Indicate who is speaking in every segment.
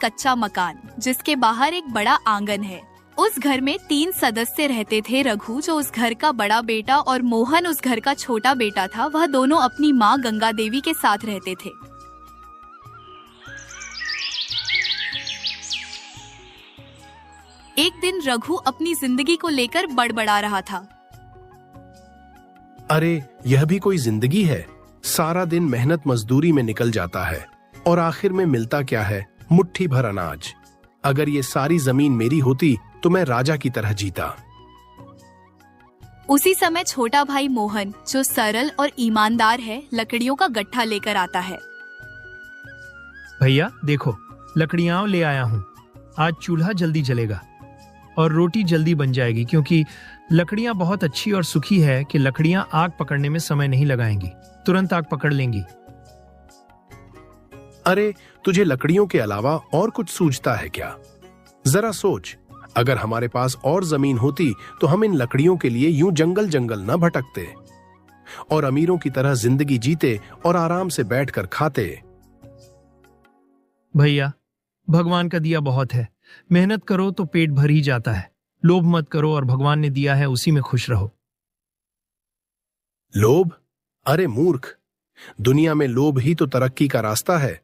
Speaker 1: कच्चा मकान जिसके बाहर एक बड़ा आंगन है। उस घर में 3 सदस्य रहते थे। रघु जो उस घर का बड़ा बेटा और मोहन उस घर का छोटा बेटा था, वह दोनों अपनी माँ गंगा देवी के साथ रहते थे। एक दिन रघु अपनी जिंदगी को लेकर बड़बड़ा रहा था।
Speaker 2: अरे यह भी कोई जिंदगी है। सारा दिन मेहनत मजदूरी में निकल जाता है और आखिर में मिलता क्या है, मुट्ठी भर अनाज। अगर ये सारी जमीन मेरी होती तो मैं राजा की तरह जीता।
Speaker 1: उसी समय छोटा भाई मोहन जो सरल और ईमानदार है, लकड़ियों का गट्ठा लेकर आता है।
Speaker 3: भैया देखो, लकड़ियां ले आया हूँ। आज चूल्हा जल्दी जलेगा और रोटी जल्दी बन जाएगी, क्योंकि लकड़ियां बहुत अच्छी और सूखी है कि लकड़ियां आग पकड़ने में समय नहीं लगाएंगी, तुरंत आग पकड़ लेंगी।
Speaker 2: अरे तुझे लकड़ियों के अलावा और कुछ सूझता है क्या? जरा सोच, अगर हमारे पास और जमीन होती तो हम इन लकड़ियों के लिए यूं जंगल जंगल न भटकते और अमीरों की तरह जिंदगी जीते और आराम से बैठकर खाते।
Speaker 3: भैया, भगवान का दिया बहुत है। मेहनत करो तो पेट भर ही जाता है। लोभ मत करो और भगवान ने दिया है उसी में खुश रहो।
Speaker 2: लोभ? अरे मूर्ख, दुनिया में लोभ ही तो तरक्की का रास्ता है।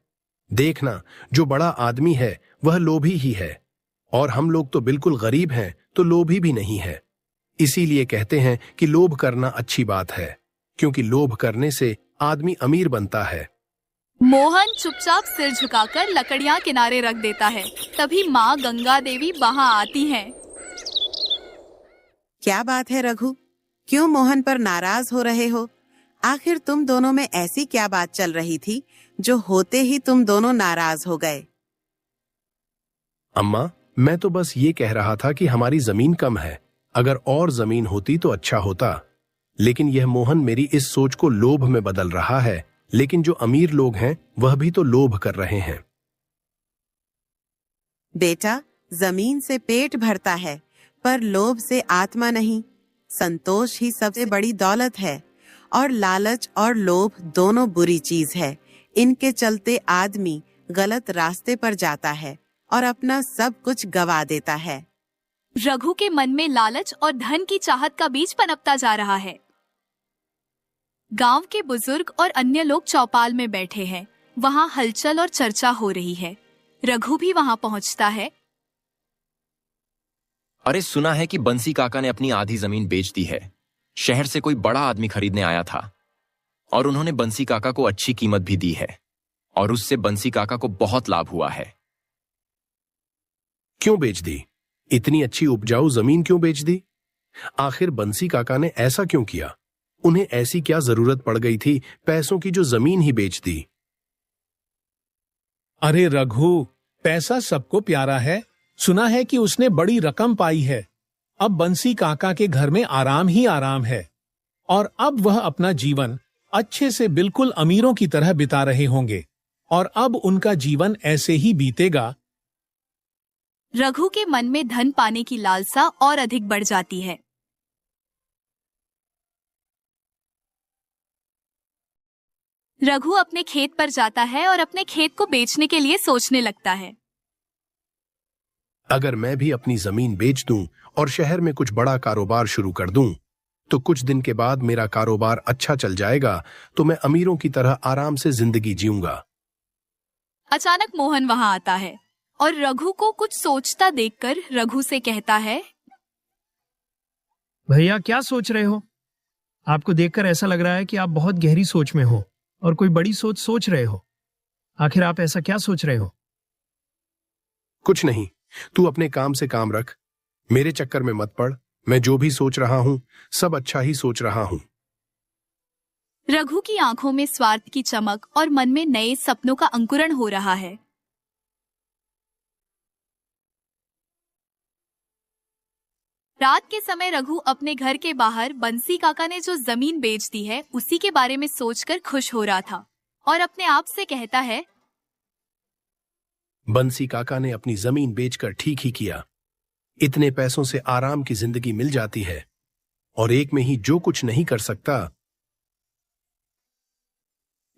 Speaker 2: देखना, जो बड़ा आदमी है वह लोभी ही है और हम लोग तो बिल्कुल गरीब हैं, तो लोभी भी नहीं है। इसीलिए कहते हैं कि लोभ करना अच्छी बात है, क्योंकि लोभ करने से आदमी अमीर बनता है।
Speaker 1: मोहन चुपचाप सिर झुकाकर लकड़ियां किनारे रख देता है। तभी माँ गंगा देवी वहां आती हैं।
Speaker 4: क्या बात है रघु, क्यों मोहन पर नाराज हो रहे हो? आखिर तुम दोनों में ऐसी क्या बात चल रही थी जो होते ही तुम दोनों नाराज हो गए?
Speaker 2: अम्मा, मैं तो बस ये कह रहा था कि हमारी जमीन कम है। अगर और जमीन होती तो अच्छा होता, लेकिन यह मोहन मेरी इस सोच को लोभ में बदल रहा है। लेकिन जो अमीर लोग हैं वह भी तो लोभ कर रहे हैं।
Speaker 4: बेटा, जमीन से पेट भरता है पर लोभ से आत्मा नहीं। संतोष ही सबसे बड़ी दौलत है और लालच और लोभ दोनों बुरी चीज है। इनके चलते आदमी गलत रास्ते पर जाता है और अपना सब कुछ गवा देता है।
Speaker 1: रघु के मन में लालच और धन की चाहत का बीज पनपता जा रहा है। गांव के बुजुर्ग और अन्य लोग चौपाल में बैठे हैं। वहां हलचल और चर्चा हो रही है। रघु भी वहां पहुंचता है।
Speaker 5: अरे सुना है कि बंसी काका ने अपनी आधी जमीन बेच दी है। शहर से कोई बड़ा आदमी खरीदने आया था और उन्होंने बंसी काका को अच्छी कीमत भी दी है और उससे बंसी काका को बहुत लाभ हुआ है।
Speaker 2: क्यों बेच दी? इतनी अच्छी उपजाऊ जमीन क्यों बेच दी? आखिर बंसी काका ने ऐसा क्यों किया? उन्हें ऐसी क्या जरूरत पड़ गई थी पैसों की जो जमीन ही बेच दी?
Speaker 6: अरे रघु, पैसा सबको प्यारा है। सुना है कि उसने बड़ी रकम पाई है। अब बंसी काका के घर में आराम ही आराम है और अब वह अपना जीवन अच्छे से बिल्कुल अमीरों की तरह बिता रहे होंगे और अब उनका जीवन ऐसे ही बीतेगा।
Speaker 1: रघु के मन में धन पाने की लालसा और अधिक बढ़ जाती है। रघु अपने खेत पर जाता है और अपने खेत को बेचने के लिए सोचने लगता है।
Speaker 2: अगर मैं भी अपनी जमीन बेच दूं और शहर में कुछ बड़ा कारोबार शुरू कर दूं, तो कुछ दिन के बाद मेरा कारोबार अच्छा चल जाएगा, तो मैं अमीरों की तरह आराम से जिंदगी जीऊंगा।
Speaker 1: अचानक मोहन वहां आता है और रघु को कुछ सोचता देखकर रघु से कहता है,
Speaker 3: भैया क्या सोच रहे हो? आपको देखकर ऐसा लग रहा है कि आप बहुत गहरी सोच में हो और कोई बड़ी सोच सोच रहे हो। आखिर आप ऐसा क्या सोच रहे हो?
Speaker 2: कुछ नहीं, तू अपने काम से काम रख, मेरे चक्कर में मत पड़। मैं जो भी सोच रहा हूं सब अच्छा ही सोच रहा हूं।
Speaker 1: रघु की आंखों में स्वार्थ की चमक और मन में नए सपनों का अंकुरण हो रहा है। रात के समय रघु अपने घर के बाहर बंसी काका ने जो जमीन बेच दी है उसी के बारे में सोचकर खुश हो रहा था और अपने आप से कहता है,
Speaker 2: बंसी काका ने अपनी जमीन बेचकर ठीक ही किया। इतने पैसों से आराम की जिंदगी मिल जाती है और एक में ही जो कुछ नहीं कर सकता।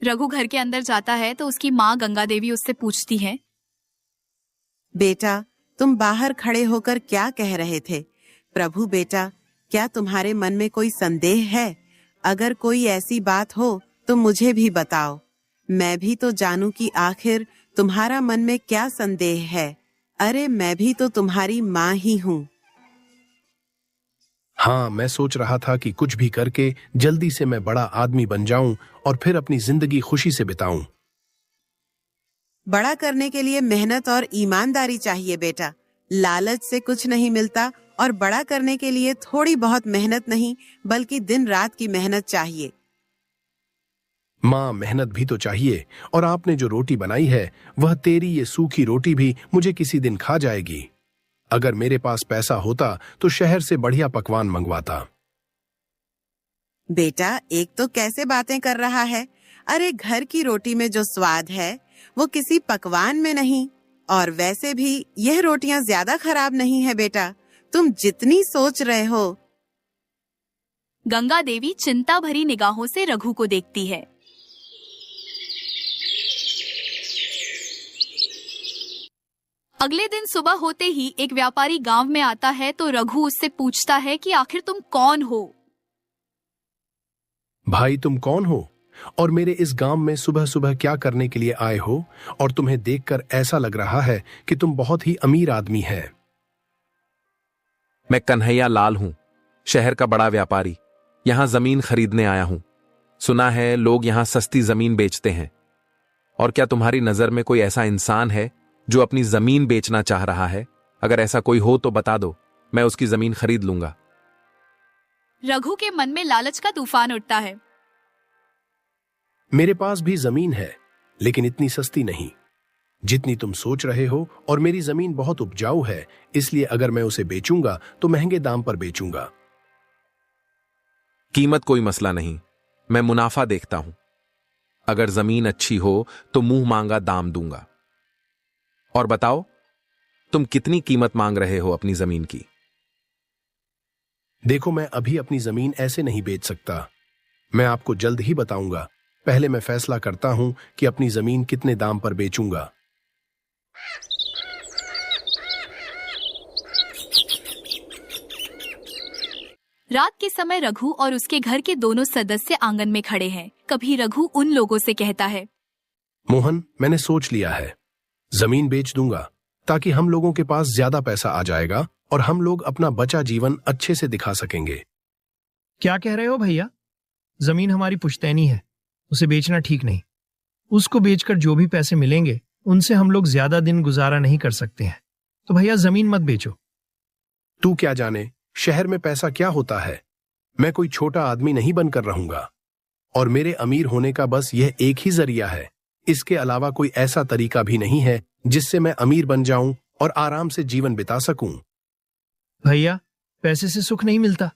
Speaker 1: रघु घर के अंदर जाता है तो उसकी माँ गंगा देवी उससे पूछती है,
Speaker 4: बेटा, तुम बाहर खड़े होकर क्या कह रहे थे? प्रभु बेटा, क्या तुम्हारे मन में कोई संदेह है? अगर कोई ऐसी बात हो तो मुझे भी बताओ, मैं भी तो जानूं कि आखिर तुम्हारा मन में क्या संदेह है। अरे मैं भी तो तुम्हारी माँ ही हूँ।
Speaker 2: हाँ, मैं सोच रहा था कि कुछ भी करके जल्दी से मैं बड़ा आदमी बन जाऊं और फिर अपनी जिंदगी खुशी से बिताऊं।
Speaker 4: बड़ा करने के लिए मेहनत और ईमानदारी चाहिए बेटा। लालच से कुछ नहीं मिलता और बड़ा करने के लिए थोड़ी बहुत मेहनत नहीं बल्कि दिन रात की मेहनत चाहिए।
Speaker 2: माँ, मेहनत भी तो चाहिए, और आपने जो रोटी बनाई है वह तेरी ये सूखी रोटी भी मुझे किसी दिन खा जाएगी। अगर मेरे पास पैसा होता तो शहर से बढ़िया पकवान मंगवाता।
Speaker 4: बेटा, एक तो कैसे बातें कर रहा है? अरे घर की रोटी में जो स्वाद है वो किसी पकवान में नहीं। और वैसे भी यह रोटियां ज्यादा खराब नहीं है बेटा, तुम जितनी सोच रहे हो।
Speaker 1: गंगा देवी चिंता भरी निगाहों से रघु को देखती है। अगले दिन सुबह होते ही एक व्यापारी गांव में आता है तो रघु उससे पूछता है कि आखिर तुम कौन हो?
Speaker 2: भाई, तुम कौन हो और मेरे इस गांव में सुबह सुबह क्या करने के लिए आए हो? और तुम्हें देखकर ऐसा लग रहा है कि तुम बहुत ही अमीर आदमी है।
Speaker 7: मैं कन्हैया लाल हूं, शहर का बड़ा व्यापारी। यहां जमीन खरीदने आया हूं। सुना है लोग यहां सस्ती जमीन बेचते हैं। और क्या तुम्हारी नजर में कोई ऐसा इंसान है जो अपनी जमीन बेचना चाह रहा है? अगर ऐसा कोई हो तो बता दो, मैं उसकी जमीन खरीद लूंगा।
Speaker 1: रघु के मन में लालच का तूफान उठता है।
Speaker 2: मेरे पास भी जमीन है, लेकिन इतनी सस्ती नहीं जितनी तुम सोच रहे हो, और मेरी जमीन बहुत उपजाऊ है, इसलिए अगर मैं उसे बेचूंगा तो महंगे दाम पर बेचूंगा।
Speaker 7: कीमत कोई मसला नहीं, मैं मुनाफा देखता हूं। अगर जमीन अच्छी हो तो मुंह मांगा दाम दूंगा। और बताओ, तुम कितनी कीमत मांग रहे हो अपनी जमीन की?
Speaker 2: देखो, मैं अभी अपनी जमीन ऐसे नहीं बेच सकता। मैं आपको जल्द ही बताऊंगा। पहले मैं फैसला करता हूं कि अपनी जमीन कितने दाम पर बेचूंगा।
Speaker 1: रात के समय रघु और उसके घर के दोनों सदस्य आंगन में खड़े हैं। कभी रघु उन लोगों से कहता है,
Speaker 2: मोहन, मैंने सोच लिया है, जमीन बेच दूंगा ताकि हम लोगों के पास ज्यादा पैसा आ जाएगा और हम लोग अपना बचा जीवन अच्छे से दिखा सकेंगे।
Speaker 3: क्या कह रहे हो भैया? जमीन हमारी पुश्तैनी है, उसे बेचना ठीक नहीं। उसको बेचकर जो भी पैसे मिलेंगे उनसे हम लोग ज्यादा दिन गुजारा नहीं कर सकते हैं। तो भैया जमीन मत बेचो।
Speaker 2: तू क्या जाने शहर में पैसा क्या होता है? मैं कोई छोटा आदमी नहीं बनकर रहूंगा, और मेरे अमीर होने का बस यह एक ही जरिया है। इसके अलावा कोई ऐसा तरीका भी नहीं है जिससे मैं अमीर बन जाऊं और आराम से जीवन बिता सकूं।
Speaker 3: भैया, पैसे से सुख नहीं मिलता।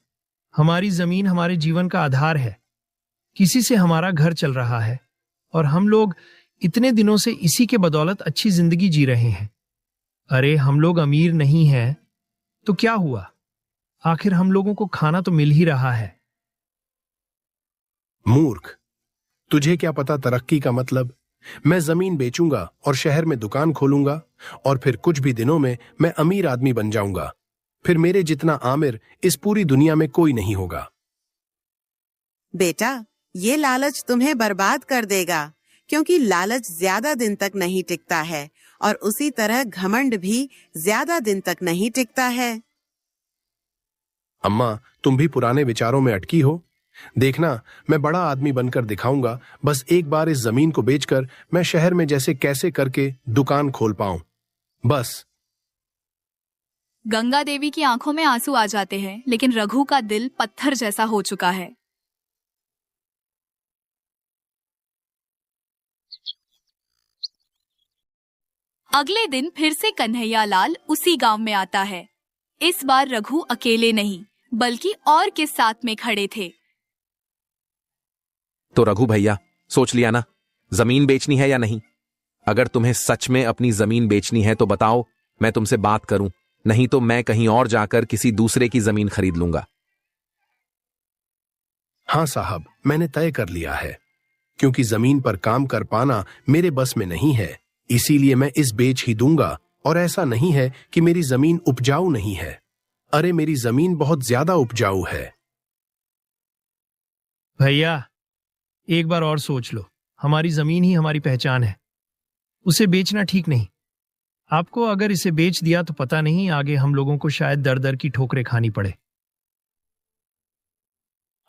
Speaker 3: हमारी जमीन हमारे जीवन का आधार है। किसी से हमारा घर चल रहा है और हम लोग इतने दिनों से इसी के बदौलत अच्छी जिंदगी जी रहे हैं। अरे हम लोग अमीर नहीं हैं तो क्या हुआ? आखिर हम लोगों को खाना तो मिल ही रहा है।
Speaker 2: मूर्ख, तुझे क्या पता तरक्की का मतलब? मैं जमीन बेचूंगा और शहर में दुकान खोलूंगा, और फिर कुछ भी दिनों में मैं अमीर आदमी बन जाऊंगा। फिर मेरे जितना आमिर इस पूरी दुनिया में कोई नहीं होगा।
Speaker 4: बेटा, ये लालच तुम्हें बर्बाद कर देगा, क्योंकि लालच ज्यादा दिन तक नहीं टिकता है, और उसी तरह घमंड भी ज्यादा दिन तक नहीं टिकता है।
Speaker 2: अम्मा, तुम भी पुराने विचारों में अटकी हो। देखना, मैं बड़ा आदमी बनकर दिखाऊंगा। बस एक बार इस जमीन को बेचकर मैं शहर में जैसे कैसे करके दुकान खोल पाऊं, बस।
Speaker 1: गंगा देवी की आंखों में आंसू आ जाते हैं, लेकिन रघु का दिल पत्थर जैसा हो चुका है। अगले दिन फिर से कन्हैया लाल उसी गांव में आता है। इस बार रघु अकेले नहीं बल्कि और के साथ में खड़े थे।
Speaker 7: तो रघु भैया, सोच लिया ना, जमीन बेचनी है या नहीं? अगर तुम्हें सच में अपनी जमीन बेचनी है तो बताओ, मैं तुमसे बात करूं। नहीं तो मैं कहीं और जाकर किसी दूसरे की जमीन खरीद लूंगा।
Speaker 2: हाँ साहब, मैंने तय कर लिया है। क्योंकि जमीन पर काम कर पाना मेरे बस में नहीं है, इसीलिए मैं इस बेच ही दूंगा और ऐसा नहीं है कि मेरी जमीन उपजाऊ नहीं है। अरे मेरी जमीन बहुत ज्यादा उपजाऊ है।
Speaker 3: भैया, एक बार और सोच लो, हमारी जमीन ही हमारी पहचान है। उसे बेचना ठीक नहीं। आपको अगर इसे बेच दिया तो पता नहीं आगे हम लोगों को शायद दर दर की ठोकरें खानी पड़े।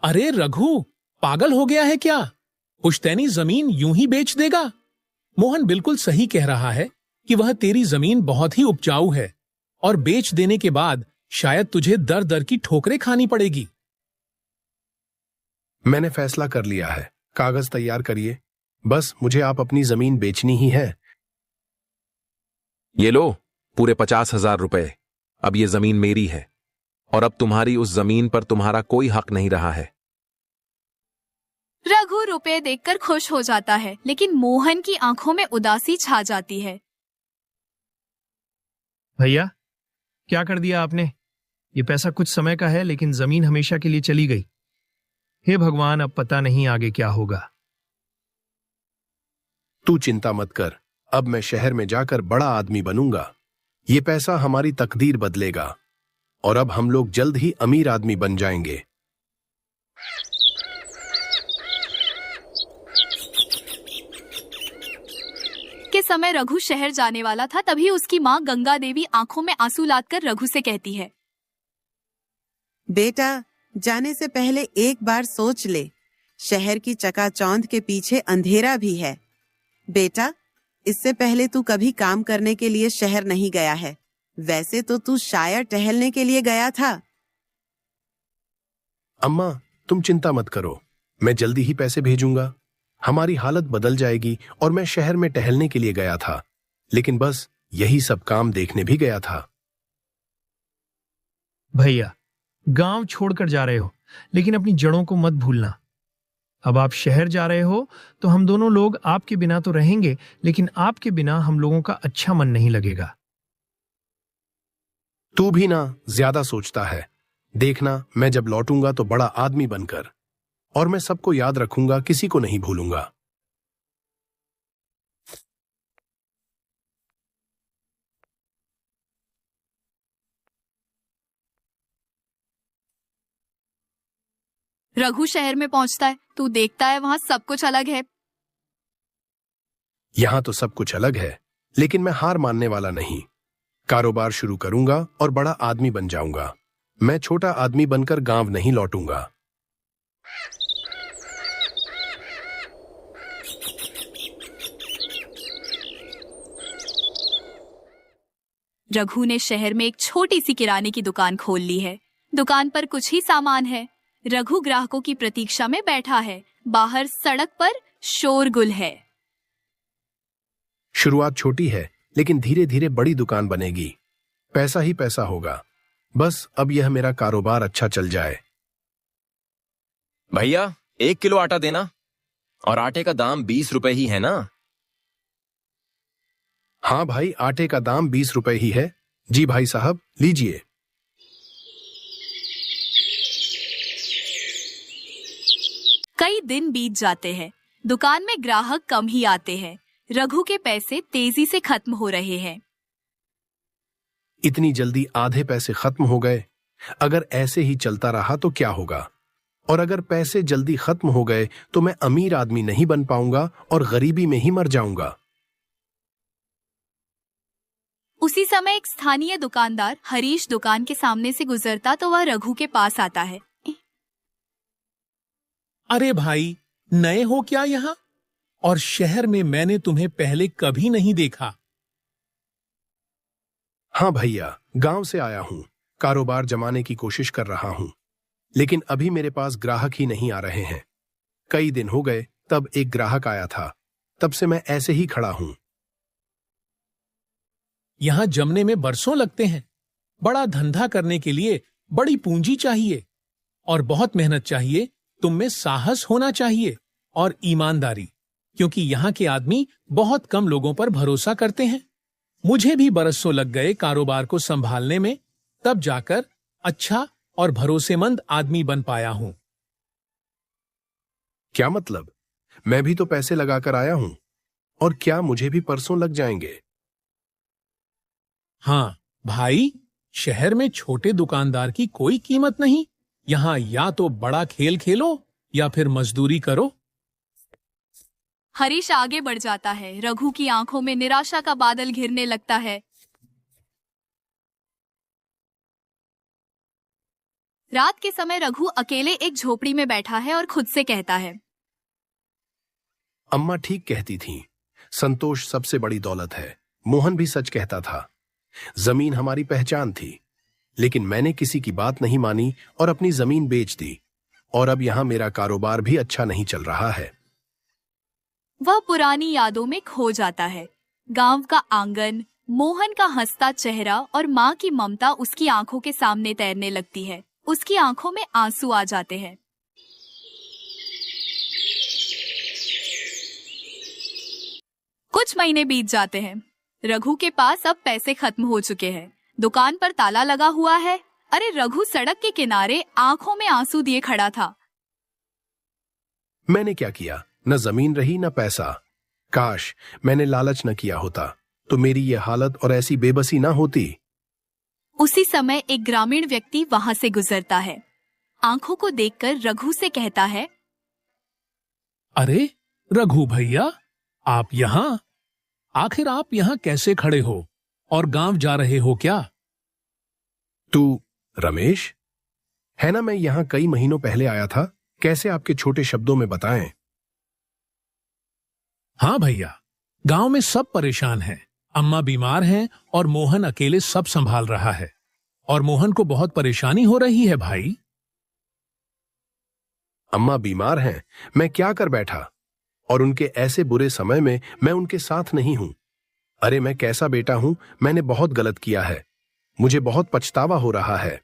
Speaker 6: अरे रघु, पागल हो गया है क्या? पुश्तैनी जमीन यूं ही बेच देगा? मोहन बिल्कुल सही कह रहा है कि वह तेरी जमीन बहुत ही उपजाऊ है और बेच देने के बाद शायद तुझे दर दर की ठोकरें खानी पड़ेगी।
Speaker 2: मैंने फैसला कर लिया है। कागज तैयार करिए। बस मुझे आप अपनी जमीन बेचनी ही है।
Speaker 7: ये लो पूरे 50,000 रुपए। अब ये जमीन मेरी है और अब तुम्हारी उस जमीन पर तुम्हारा कोई हक नहीं रहा है।
Speaker 1: रघु रुपए देखकर खुश हो जाता है, लेकिन मोहन की आंखों में उदासी छा जाती है।
Speaker 3: भैया, क्या कर दिया आपने? ये पैसा कुछ समय का है, लेकिन जमीन हमेशा के लिए चली गई। हे भगवान, अब पता नहीं आगे क्या होगा।
Speaker 2: तू चिंता मत कर। अब मैं शहर में जाकर बड़ा आदमी बनूंगा। ये पैसा हमारी तकदीर बदलेगा और अब हम लोग जल्द ही अमीर आदमी बन जाएंगे।
Speaker 1: के समय रघु शहर जाने वाला था, तभी उसकी माँ गंगा देवी आंखों में आंसू लादकर रघु से कहती है,
Speaker 4: बेटा, जाने से पहले एक बार सोच ले, शहर की चकाचौंध के पीछे अंधेरा भी है। बेटा, इससे पहले तू कभी काम करने के लिए शहर नहीं गया है। वैसे तो तू शायद टहलने के लिए गया था।
Speaker 2: अम्मा, तुम चिंता मत करो, मैं जल्दी ही पैसे भेजूंगा। हमारी हालत बदल जाएगी और मैं शहर में टहलने के लिए गया था, लेकिन बस यही सब काम देखने भी गया था।
Speaker 3: भैया, गांव छोड़कर जा रहे हो, लेकिन अपनी जड़ों को मत भूलना। अब आप शहर जा रहे हो तो हम दोनों लोग आपके बिना तो रहेंगे, लेकिन आपके बिना हम लोगों का अच्छा मन नहीं लगेगा।
Speaker 2: तू भी ना ज्यादा सोचता है। देखना, मैं जब लौटूंगा तो बड़ा आदमी बनकर, और मैं सबको याद रखूंगा, किसी को नहीं भूलूंगा।
Speaker 1: रघु शहर में पहुंचता है। तू देखता है वहां सब कुछ अलग है।
Speaker 2: यहां तो सब कुछ अलग है, लेकिन मैं हार मानने वाला नहीं। कारोबार शुरू करूंगा और बड़ा आदमी बन जाऊंगा। मैं छोटा आदमी बनकर गांव नहीं लौटूंगा।
Speaker 1: रघु ने शहर में एक छोटी सी किराने की दुकान खोल ली है। दुकान पर कुछ ही सामान है। रघु ग्राहकों की प्रतीक्षा में बैठा है। बाहर सड़क पर शोरगुल है।
Speaker 2: शुरुआत छोटी है, लेकिन धीरे धीरे बड़ी दुकान बनेगी। पैसा ही पैसा होगा। बस अब यह मेरा कारोबार अच्छा चल जाए।
Speaker 5: भैया, 1 किलो आटा देना। और आटे का दाम 20 रुपए ही है ना?
Speaker 2: हाँ भाई, आटे का दाम 20 रुपए ही है। जी भाई साहब, लीजिए।
Speaker 1: कई दिन बीत जाते हैं। दुकान में ग्राहक कम ही आते हैं। रघु के पैसे तेजी से खत्म हो रहे हैं।
Speaker 2: इतनी जल्दी आधे पैसे खत्म हो गए। अगर ऐसे ही चलता रहा तो क्या होगा? और अगर पैसे जल्दी खत्म हो गए तो मैं अमीर आदमी नहीं बन पाऊंगा और गरीबी में ही मर जाऊंगा।
Speaker 1: उसी समय एक स्थानीय दुकानदार हरीश दुकान के सामने से गुजरता तो वह रघु के पास आता है।
Speaker 6: अरे भाई, नए हो क्या यहाँ? और शहर में मैंने तुम्हें पहले कभी नहीं देखा।
Speaker 2: हाँ भैया, गांव से आया हूं। कारोबार जमाने की कोशिश कर रहा हूं, लेकिन अभी मेरे पास ग्राहक ही नहीं आ रहे हैं। कई दिन हो गए, तब एक ग्राहक आया था। तब से मैं ऐसे ही खड़ा हूं।
Speaker 6: यहाँ जमने में बरसों लगते हैं। बड़ा धंधा करने के लिए बड़ी पूंजी चाहिए और बहुत मेहनत चाहिए। तुम में साहस होना चाहिए और ईमानदारी, क्योंकि यहाँ के आदमी बहुत कम लोगों पर भरोसा करते हैं। मुझे भी बरसों लग गए कारोबार को संभालने में, तब जाकर अच्छा और भरोसेमंद आदमी बन पाया हूं।
Speaker 2: क्या मतलब? मैं भी तो पैसे लगाकर आया हूं, और क्या मुझे भी परसों लग जाएंगे?
Speaker 6: हाँ भाई, शहर में छोटे दुकानदार की कोई कीमत नहीं। यहाँ या तो बड़ा खेल खेलो या फिर मजदूरी करो।
Speaker 1: हरीश आगे बढ़ जाता है। रघु की आंखों में निराशा का बादल घिरने लगता है। रात के समय रघु अकेले एक झोपड़ी में बैठा है और खुद से कहता है,
Speaker 2: अम्मा ठीक कहती थीं, संतोष सबसे बड़ी दौलत है। मोहन भी सच कहता था। जमीन हमारी पहचान थी, लेकिन मैंने किसी की बात नहीं मानी और अपनी जमीन बेच दी। और अब यहाँ मेरा कारोबार भी अच्छा नहीं चल रहा है।
Speaker 1: वह पुरानी यादों में खो जाता है। गांव का आंगन, मोहन का हंसता चेहरा और माँ की ममता उसकी आंखों के सामने तैरने लगती है। उसकी आंखों में आंसू आ जाते हैं। कुछ महीने बीत जाते हैं। रघु के पास अब पैसे खत्म हो चुके हैं। दुकान पर ताला लगा हुआ है। अरे रघु सड़क के किनारे आंखों में आंसू दिए खड़ा था।
Speaker 2: मैंने क्या किया? न जमीन रही न पैसा। काश मैंने लालच न किया होता तो मेरी ये हालत और ऐसी बेबसी न होती।
Speaker 1: उसी समय एक ग्रामीण व्यक्ति वहां से गुजरता है। आंखों को देखकर रघु से कहता है,
Speaker 6: अरे रघु भैया, आप यहाँ? आखिर आप यहाँ कैसे खड़े हो और गांव जा रहे हो क्या?
Speaker 2: तू रमेश है ना? मैं यहाँ कई महीनों पहले आया था। कैसे आपके छोटे शब्दों में बताएं?
Speaker 6: हाँ भैया, गांव में सब परेशान हैं। अम्मा बीमार हैं और मोहन अकेले सब संभाल रहा है। और मोहन को बहुत परेशानी हो रही है भाई।
Speaker 2: अम्मा बीमार हैं, मैं क्या कर बैठा? और उनके ऐसे बुरे समय में मैं उनके साथ नहीं हूं। अरे मैं कैसा बेटा हूं? मैंने बहुत गलत किया है। मुझे बहुत पछतावा हो रहा है।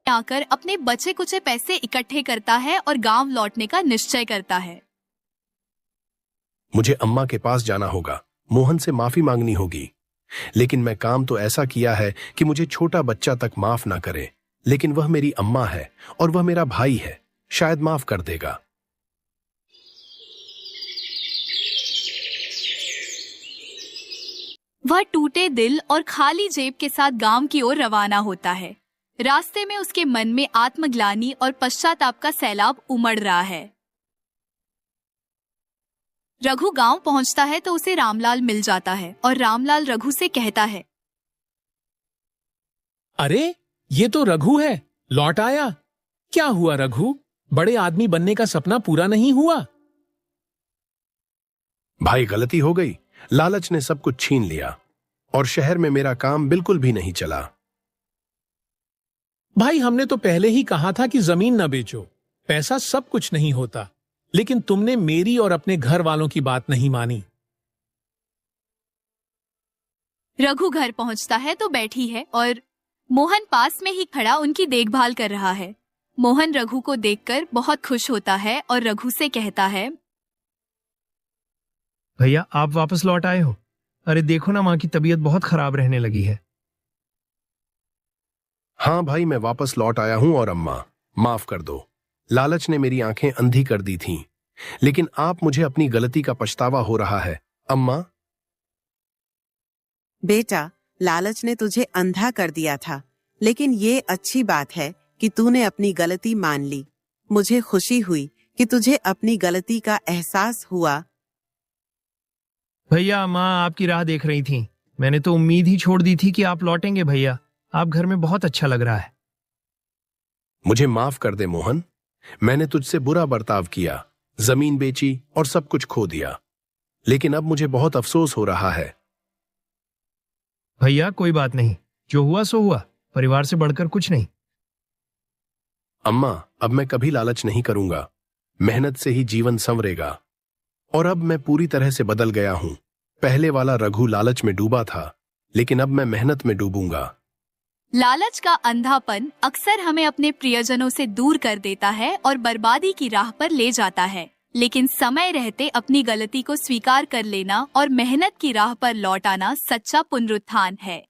Speaker 1: आकर अपने बचे कुचे पैसे इकट्ठे करता है और गांव लौटने का निश्चय करता है।
Speaker 2: मुझे अम्मा के पास जाना होगा, मोहन से माफी मांगनी होगी। लेकिन मैं काम तो ऐसा किया है कि मुझे छोटा बच्चा तक माफ ना करे। लेकिन वह मेरी अम्मा है और वह मेरा भाई है, शायद माफ कर देगा।
Speaker 1: वह टूटे दिल और खाली जेब के साथ गांव की ओर रवाना होता है। रास्ते में उसके मन में आत्मग्लानि और पश्चाताप का सैलाब उमड़ रहा है। रघु गांव पहुंचता है तो उसे रामलाल मिल जाता है और रामलाल रघु से कहता है,
Speaker 6: अरे ये तो रघु है, लौट आया। क्या हुआ रघु? बड़े आदमी बनने का सपना पूरा नहीं हुआ?
Speaker 2: भाई गलती हो गई। लालच ने सब कुछ छीन लिया और शहर में मेरा काम बिल्कुल भी नहीं चला।
Speaker 6: भाई हमने तो पहले ही कहा था कि जमीन न बेचो, पैसा सब कुछ नहीं होता। लेकिन तुमने मेरी और अपने घर वालों की बात नहीं मानी।
Speaker 1: रघु घर पहुंचता है तो बैठी है और मोहन पास में ही खड़ा उनकी देखभाल कर रहा है। मोहन रघु को देखकर बहुत खुश होता है और रघु से कहता है,
Speaker 3: भैया आप वापस लौट आए हो। अरे देखो ना, माँ की तबीयत बहुत खराब रहने लगी है।
Speaker 2: हाँ भाई, मैं वापस लौट आया हूं और अम्मा माफ कर दो। लालच ने मेरी आंखें अंधी कर दी थीं, लेकिन आप मुझे अपनी गलती का पछतावा हो रहा है। अम्मा।
Speaker 4: बेटा, लालच ने तुझे अंधा कर दिया था, लेकिन ये अच्छी बात है कि तूने अपनी गलती मान ली। मुझे खुशी हुई कि तुझे अपनी गलती का एहसास हुआ।
Speaker 3: भैया माँ आपकी राह देख रही थी। मैंने तो उम्मीद ही छोड़ दी थी कि आप लौटेंगे। भैया आप घर में बहुत अच्छा लग रहा है।
Speaker 2: मुझे माफ कर दे मोहन, मैंने तुझसे बुरा बर्ताव किया, जमीन बेची और सब कुछ खो दिया। लेकिन अब मुझे बहुत अफसोस हो रहा है।
Speaker 3: भैया कोई बात नहीं, जो हुआ सो हुआ, परिवार से बढ़कर कुछ नहीं।
Speaker 2: अम्मा, अब मैं कभी लालच नहीं करूंगा। मेहनत से ही जीवन संवरेगा। और अब मैं पूरी तरह से बदल गया हूं। पहले वाला रघु लालच में डूबा था, लेकिन अब मैं मेहनत में डूबूंगा।
Speaker 1: लालच का अंधापन अक्सर हमें अपने प्रियजनों से दूर कर देता है और बर्बादी की राह पर ले जाता है। लेकिन समय रहते अपनी गलती को स्वीकार कर लेना और मेहनत की राह पर लौट आना सच्चा पुनरुत्थान है।